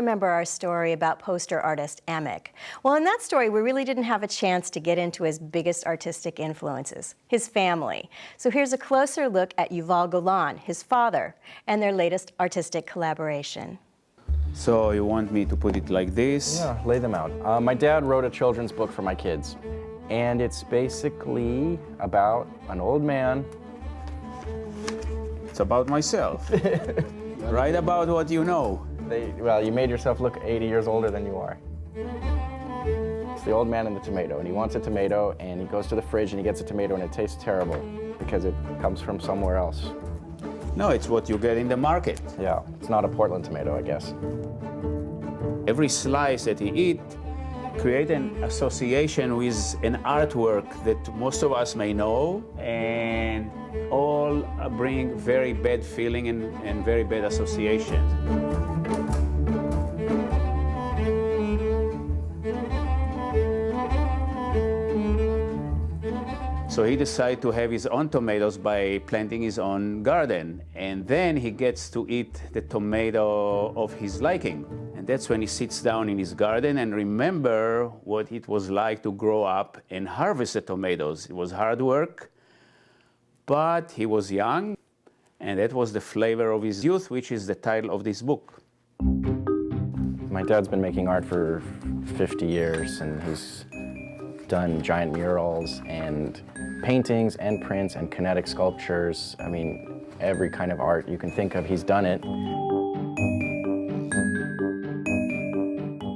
remember our story about poster artist Emek. Well, in that story, we really didn't have a chance to get into his biggest artistic influences, his family. So here's a closer look at Yuval Golan, his father, and their latest artistic collaboration. So you want me to put it like this? Yeah, lay them out. My dad wrote a children's book for my kids, and it's basically about an old man. It's about myself. Write about what you know. Well, you made yourself look 80 years older than you are. It's the old man and the tomato, and he wants a tomato, and he goes to the fridge and he gets a tomato, and it tastes terrible because it comes from somewhere else. No, it's what you get in the market. Yeah, it's not a Portland tomato, I guess. Every slice that he eat create an association with an artwork that most of us may know, and all bring very bad feeling and very bad associations. So he decided to have his own tomatoes by planting his own garden. And then he gets to eat the tomato of his liking. And that's when he sits down in his garden and remember what it was like to grow up and harvest the tomatoes. It was hard work, but he was young, and that was the flavor of his youth, which is the title of this book. My dad's been making art for 50 years, and he's done giant murals and paintings and prints and kinetic sculptures. I mean, every kind of art you can think of, he's done it.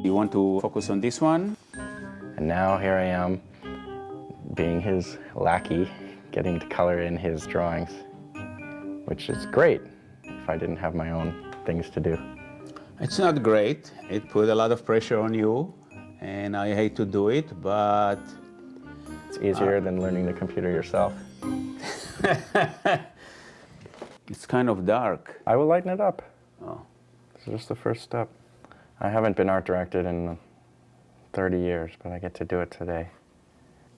You want to focus on this one? And now here I am, being his lackey, getting to color in his drawings, which is great if I didn't have my own things to do. It's not great. It put a lot of pressure on you, and I hate to do it, but it's easier than learning the computer yourself. It's kind of dark. I will lighten it up. Oh. This is just the first step. I haven't been art directed in 30 years, but I get to do it today.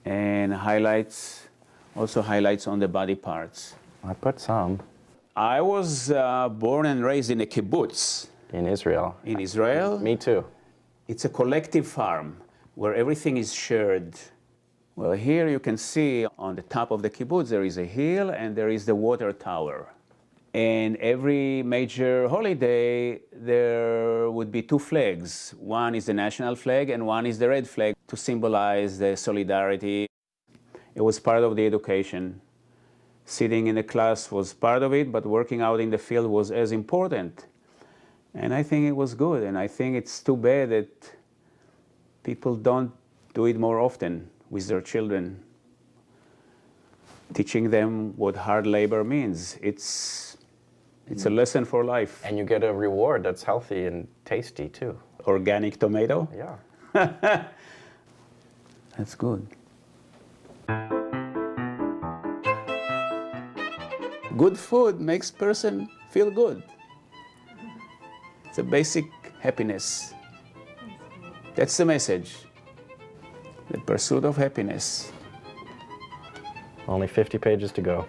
And highlights, also highlights on the body parts. I put some. I was born and raised in a kibbutz. In Israel. In Israel? Me too. It's a collective farm where everything is shared. Well, here you can see on the top of the kibbutz there is a hill and there is the water tower. And every major holiday there would be two flags. One is the national flag and one is the red flag to symbolize the solidarity. It was part of the education. Sitting in the class was part of it, but working out in the field was as important. And I think it was good, and I think it's too bad that people don't do it more often with their children, teaching them what hard labor means. It's a lesson for life. And you get a reward that's healthy and tasty too. Organic tomato? Yeah. That's good. Good food makes person feel good. It's a basic happiness. That's the message. The pursuit of happiness. Only 50 pages to go.